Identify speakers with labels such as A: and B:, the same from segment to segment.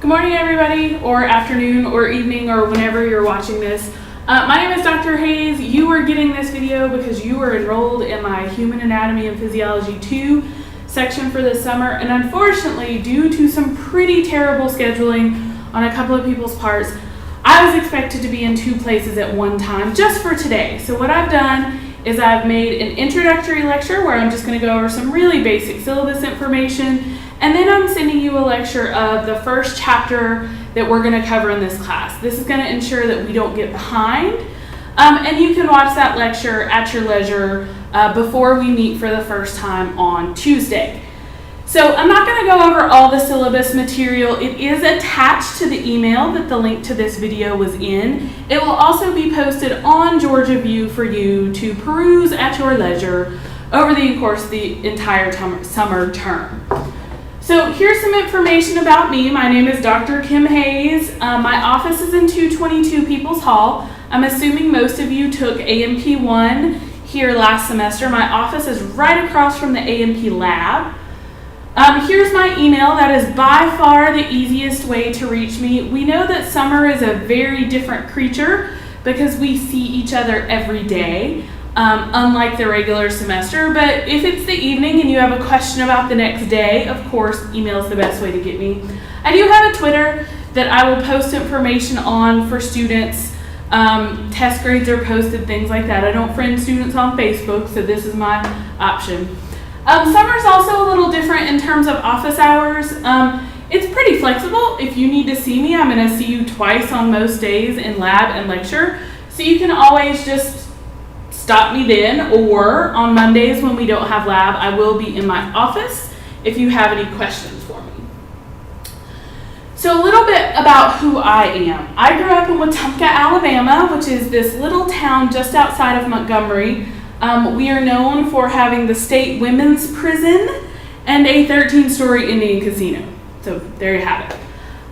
A: Good morning, everybody, or afternoon, or evening, or whenever you're watching this. My name is Dr. Hayes. You are getting this video because you were enrolled in my Human Anatomy and Physiology 2 section for this summer, and unfortunately, due to some pretty terrible scheduling on a couple of people's parts, I was expected to be in two places at one time just for today. So what I've done is I've made an introductory lecture where I'm just going to go over some really basic syllabus information, and then I'm sending you a lecture of the first chapter that we're going to cover in this class. This is going to ensure that we don't get behind, and you can watch that lecture at your leisure before we meet for the first time on Tuesday. So I'm not going to go over all the syllabus material. It is attached to the email that the link to this video was in. It will also be posted on Georgia View for you to peruse at your leisure over the course of the entire summer term. So here's some information about me. My name is Dr. Kim Hayes. My office is in 222 Peoples Hall. I'm assuming most of you took A&P 1 here last semester. My office is right across from the A&P lab. Here's my email. That is by far the easiest way to reach me. We know that summer is a very different creature because we see each other every day, unlike the regular semester. But if it's the evening and you have a question about the next day, of course, email is the best way to get me. I do have a Twitter that I will post information on for students. Test grades are posted, things like that. I don't friend students on Facebook, so this is my option. Summer is also a little different in terms of office hours. It's pretty flexible. If you need to see me, I'm going to see you twice on most days in lab and lecture. So you can always just stop me then, or on Mondays when we don't have lab, I will be in my office if you have any questions for me. So a little bit about who I am. I grew up in Wetumpka, Alabama, which is this little town just outside of Montgomery. We are known for having the state women's prison and a 13-story Indian casino. So there you have it.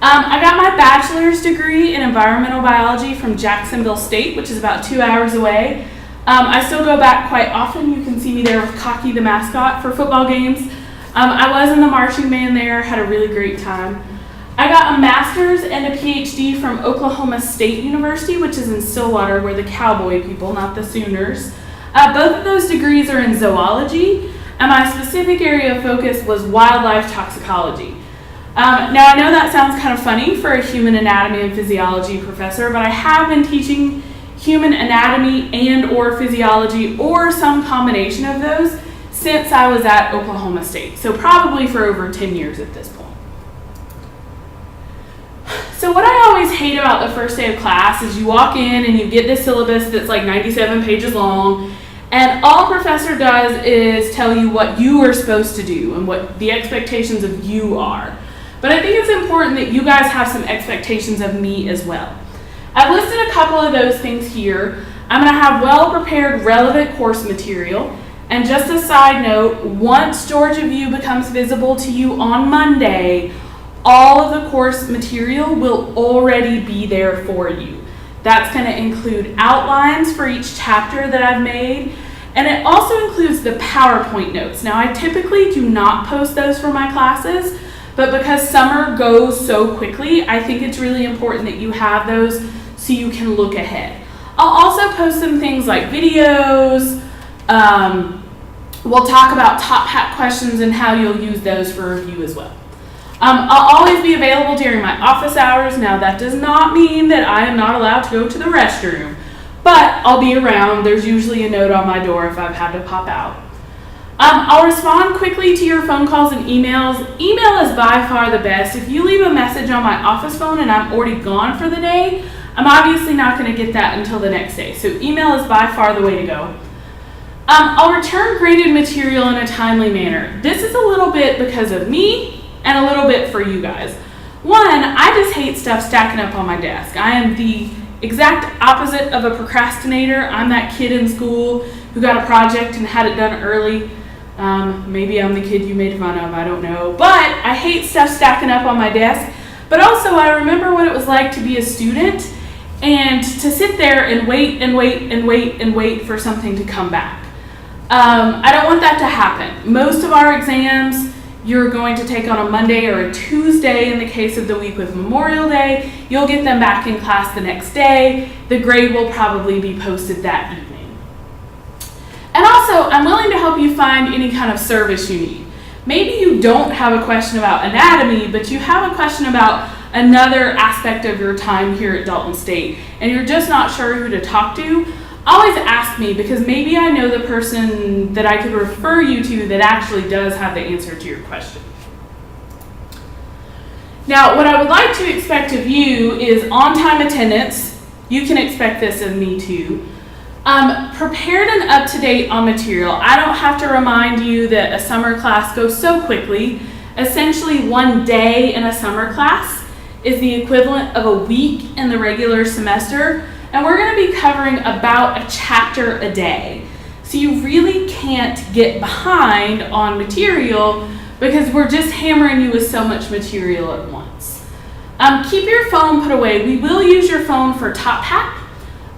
A: I got my bachelor's degree in environmental biology from Jacksonville State, which is about 2 hours away. I still go back quite often. You can see me there with Cocky the mascot for football games. I was in the marching band there, had a really great time. I got a master's and a PhD from Oklahoma State University, which is in Stillwater, where the cowboy people, not the Sooners. Both of those degrees are in zoology, and my specific area of focus was wildlife toxicology. Now, I know that sounds kind of funny for a human anatomy and physiology professor, but I have been teaching human anatomy and or physiology or some combination of those since I was at Oklahoma State, so probably for over 10 years at this point. So what I always hate about the first day of class is you walk in and you get this syllabus that's like 97 pages long, and all a professor does is tell you what you are supposed to do and what the expectations of you are. But I think it's important that you guys have some expectations of me as well. I've listed a couple of those things here. I'm going to have well-prepared, relevant course material. And just a side note, once Georgia View becomes visible to you on Monday, all of the course material will already be there for you. That's going to include outlines for each chapter that I've made, and it also includes the PowerPoint notes. Now, I typically do not post those for my classes, but because summer goes so quickly, I think it's really important that you have those so you can look ahead. I'll also post some things like videos. We'll talk about top hat questions and how you'll use those for review as well. I'll always be available during my office hours. Now, that does not mean that I am not allowed to go to the restroom, but I'll be around. There's usually a note on my door if I've had to pop out. I'll respond quickly to your phone calls and emails. Email is by far the best. If you leave a message on my office phone and I'm already gone for the day, I'm obviously not going to get that until the next day. So email is by far the way to go. I'll return graded material in a timely manner. This is a little bit because of me and a little bit for you guys. One, I just hate stuff stacking up on my desk. I am the exact opposite of a procrastinator. I'm that kid in school who got a project and had it done early. Maybe I'm the kid you made fun of, I don't know. But I hate stuff stacking up on my desk. But also I remember what it was like to be a student and to sit there and wait and wait and wait and wait for something to come back. I don't want that to happen. Most of our exams you're going to take on a Monday or a Tuesday in the case of the week with Memorial Day, you'll get them back in class the next day. The grade will probably be posted that evening. And also, I'm willing to help you find any kind of service you need. Maybe you don't have a question about anatomy, but you have a question about another aspect of your time here at Dalton State, and you're just not sure who to talk to. Always ask me, because maybe I know the person that I could refer you to that actually does have the answer to your question. Now, what I would like to expect of you is on-time attendance. You can expect this of me too. Prepared and up to date on material. I don't have to remind you that a summer class goes so quickly. Essentially, one day in a summer class is the equivalent of a week in the regular semester, and we're going to be covering about a chapter a day. So you really can't get behind on material because we're just hammering you with so much material at once. Keep your phone put away. We will use your phone for Top Hat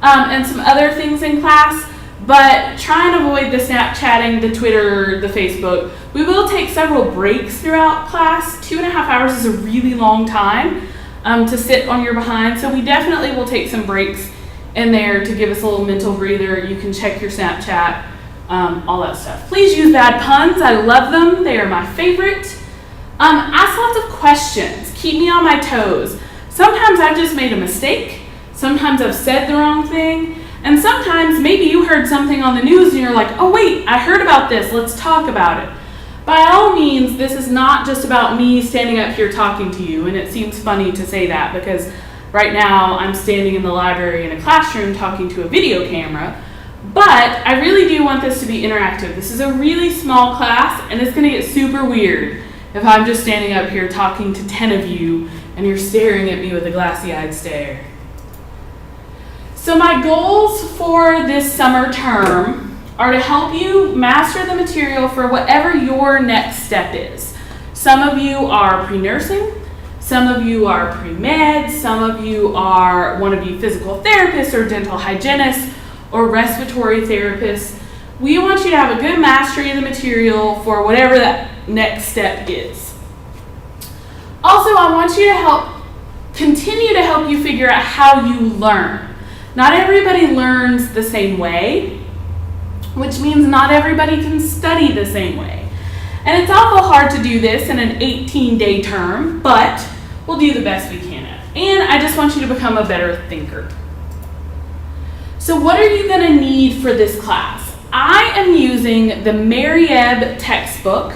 A: and some other things in class, but try and avoid the Snapchatting, the Twitter, the Facebook. We will take several breaks throughout class. 2.5 hours is a really long time to sit on your behind, so we definitely will take some breaks in there to give us a little mental breather. You can check your Snapchat, all that stuff. Please use bad puns. I love them. They are my favorite. Ask lots of questions. Keep me on my toes. Sometimes I've just made a mistake. Sometimes I've said the wrong thing. And sometimes maybe you heard something on the news and you're like, oh wait, I heard about this. Let's talk about it. By all means, this is not just about me standing up here talking to you. And it seems funny to say that because right now I'm standing in the library in a classroom talking to a video camera. But I really do want this to be interactive. This is a really small class, and it's going to get super weird if I'm just standing up here talking to 10 of you and you're staring at me with a glassy-eyed stare. So my goals for this summer term are to help you master the material for whatever your next step is. Some of you are pre-nursing, some of you are pre-med, some of you want to be physical therapists or dental hygienists or respiratory therapists. We want you to have a good mastery of the material for whatever that next step is. Also, I want you to continue to help you figure out how you learn. Not everybody learns the same way, which means not everybody can study the same way. And it's awful hard to do this in an 18-day term, but we'll do the best we can at it. And I just want you to become a better thinker. So what are you going to need for this class? I am using the Mary Ebb textbook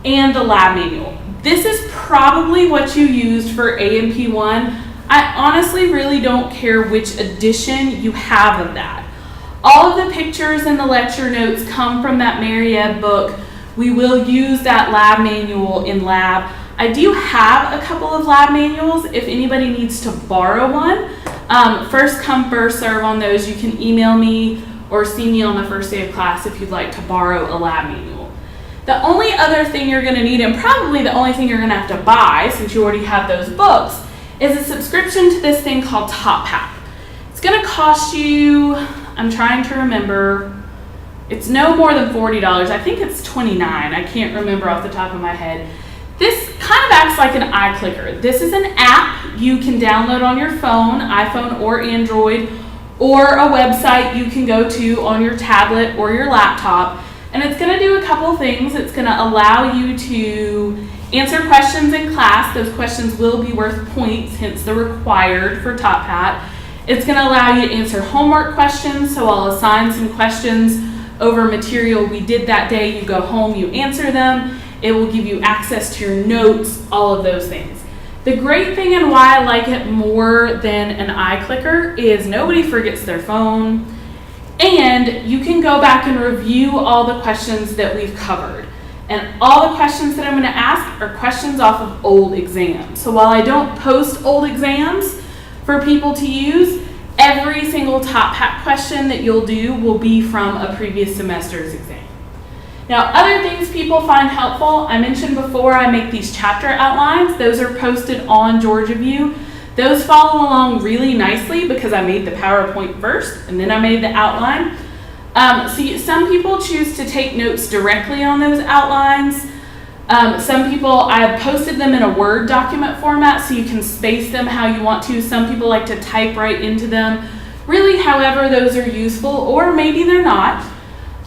A: and the lab manual. This is probably what you used for A&P1. I honestly really don't care which edition you have of that. All of the pictures and the lecture notes come from that Mary Ebb book. We will use that lab manual in lab. I do have a couple of lab manuals if anybody needs to borrow one. First come, first serve on those. You can email me or see me on the first day of class if you'd like to borrow a lab manual. The only other thing you're going to need, and probably the only thing you're going to have to buy since you already have those books, is a subscription to this thing called Top Hat. It's going to cost you, I'm trying to remember, it's no more than $40. I think it's $29. I can't remember off the top of my head. This kind of acts like an iClicker. This is an app you can download on your phone, iPhone or Android, or a website you can go to on your tablet or your laptop. And it's going to do a couple things. It's going to allow you to answer questions in class. Those questions will be worth points, hence the required for Top Hat. It's going to allow you to answer homework questions, so I'll assign some questions over material we did that day. You go home, you answer them. It will give you access to your notes, all of those things. The great thing and why I like it more than an iClicker is nobody forgets their phone, and you can go back and review all the questions that we've covered. And all the questions that I'm going to ask are questions off of old exams. So while I don't post old exams for people to use, every single Top Hat question that you'll do will be from a previous semester's exam. Now, other things people find helpful, I mentioned before I make these chapter outlines. Those are posted on Georgia View. Those follow along really nicely because I made the PowerPoint first and then I made the outline. Some people choose to take notes directly on those outlines. Some people, I have posted them in a Word document format so you can space them how you want to. Some people like to type right into them. Really, however those are useful, or maybe they're not.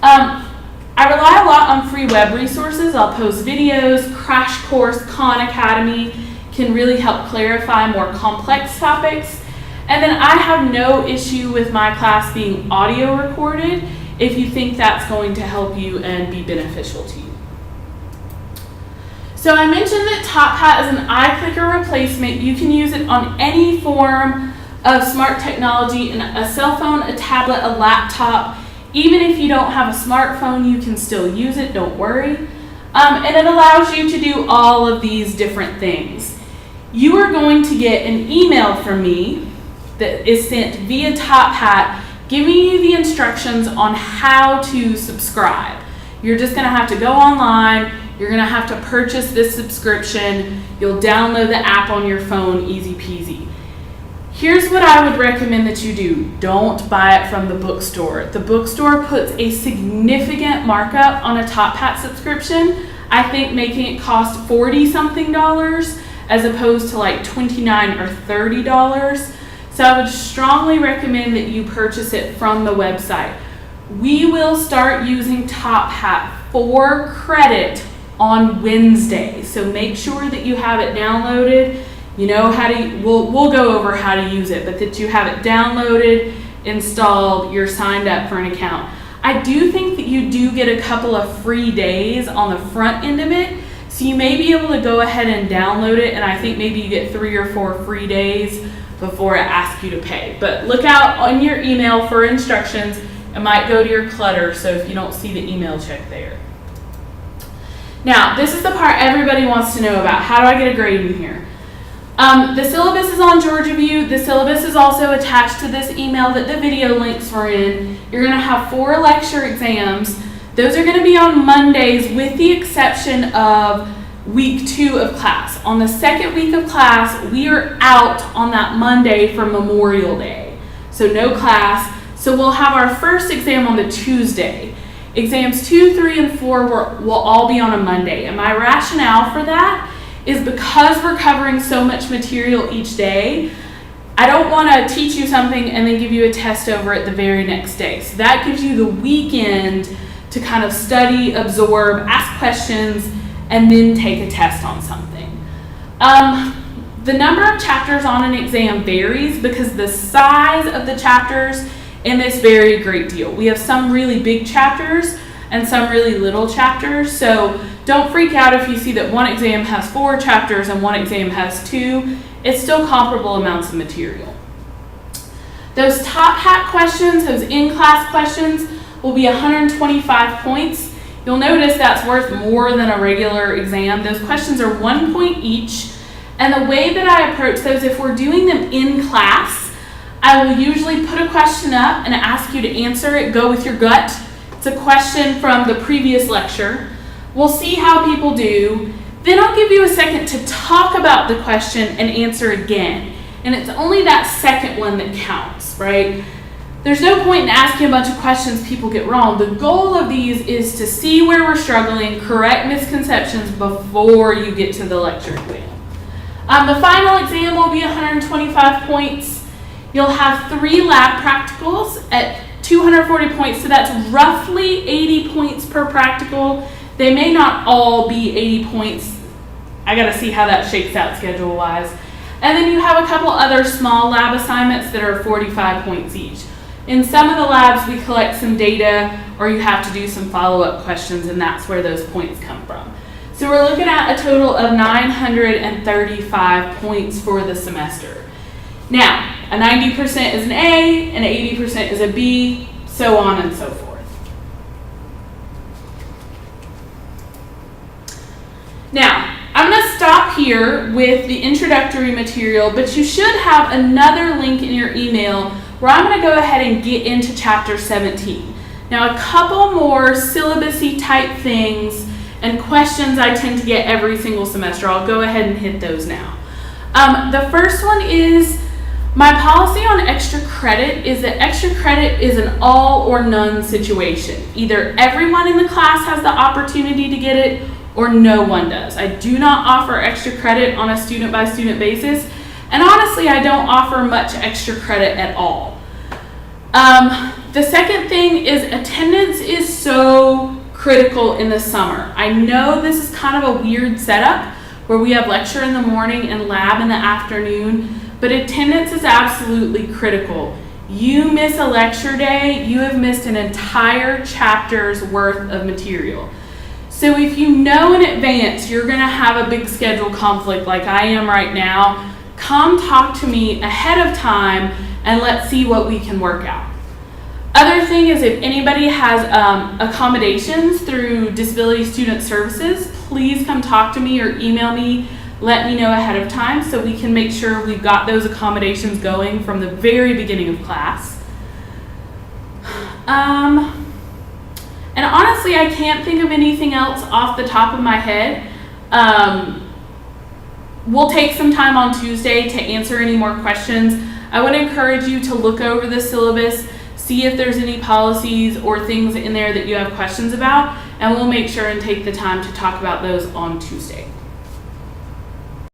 A: I rely a lot on free web resources. I'll post videos, Crash Course, Khan Academy can really help clarify more complex topics. And then I have no issue with my class being audio recorded if you think that's going to help you and be beneficial to you. So I mentioned that TopHat is an iClicker replacement. You can use it on any form of smart technology, a cell phone, a tablet, a laptop. Even if you don't have a smartphone, you can still use it, don't worry. And it allows you to do all of these different things. You are going to get an email from me that is sent via TopHat giving you the instructions on how to subscribe. You're just gonna have to go online. You're gonna have to purchase this subscription. You'll download the app on your phone, easy peasy. Here's what I would recommend that you do. Don't buy it from the bookstore. The bookstore puts a significant markup on a TopHat subscription. I think making it cost $40-something as opposed to like $29 or $30. So I would strongly recommend that you purchase it from the website. We will start using TopHat for credit on Wednesday, so make sure that you have it downloaded. You know how to, we'll go over how to use it, but that you have it downloaded, installed, you're signed up for an account. I do think that you do get a couple of free days on the front end of it, so you may be able to go ahead and download it, and I think maybe you get 3 or 4 free days before it asks you to pay. But look out on your email for instructions. It might go to your clutter, so if you don't see the email, check there. Now, this is the part everybody wants to know about. How do I get a grade in here? The syllabus is on GeorgiaView. The syllabus is also attached to this email that the video links are in. You're going to have 4 lecture exams. Those are going to be on Mondays with the exception of week 2 of class. On the second week of class, we are out on that Monday for Memorial Day. So no class. So we'll have our first exam on the Tuesday. Exams 2, 3, and 4 will all be on a Monday. And my rationale for that is because we're covering so much material each day, I don't want to teach you something and then give you a test over it the very next day. So that gives you the weekend to kind of study, absorb, ask questions, and then take a test on something. The number of chapters on an exam varies because the size of the chapters in this vary a great deal. We have some really big chapters and some really little chapters, so don't freak out if you see that one exam has 4 chapters and one exam has 2. It's still comparable amounts of material. Those TopHat questions, those in-class questions, will be 125 points. You'll notice that's worth more than a regular exam. Those questions are 1 point each, and the way that I approach those, if we're doing them in class, I will usually put a question up and ask you to answer it. Go with your gut. It's a question from the previous lecture. We'll see how people do. Then I'll give you a second to talk about the question and answer again. And it's only that second one that counts, right? There's no point in asking a bunch of questions people get wrong. The goal of these is to see where we're struggling, correct misconceptions before you get to the lecture exam. The final exam will be 125 points. You'll have 3 lab practicals at 240 points, so that's roughly 80 points per practical. They may not all be 80 points. I gotta see how that shakes out schedule-wise. And then you have a couple other small lab assignments that are 45 points each. In some of the labs, we collect some data, or you have to do some follow-up questions, and that's where those points come from. So we're looking at a total of 935 points for the semester. Now, a 90% is an A, an 80% is a B, so on and so forth. Now, I'm going to stop here with the introductory material, but you should have another link in your email where I'm going to go ahead and get into chapter 17. Now, a couple more syllabus-y type things and questions I tend to get every single semester. I'll go ahead and hit those now. The first one is, my policy on extra credit is that extra credit is an all or none situation. Either everyone in the class has the opportunity to get it, or no one does. I do not offer extra credit on a student by student basis, and honestly, I don't offer much extra credit at all. The second thing is attendance is so critical in the summer. I know this is kind of a weird setup where we have lecture in the morning and lab in the afternoon, but attendance is absolutely critical. You miss a lecture day, you have missed an entire chapter's worth of material. So if you know in advance you're going to have a big schedule conflict like I am right now, come talk to me ahead of time and let's see what we can work out. Other thing is, if anybody has accommodations through Disability Student Services, please come talk to me or email me. Let me know ahead of time so we can make sure we've got those accommodations going from the very beginning of class. And honestly, I can't think of anything else off the top of my head. We'll take some time on Tuesday to answer any more questions. I would encourage you to look over the syllabus, see if there's any policies or things in there that you have questions about, and we'll make sure and take the time to talk about those on Tuesday.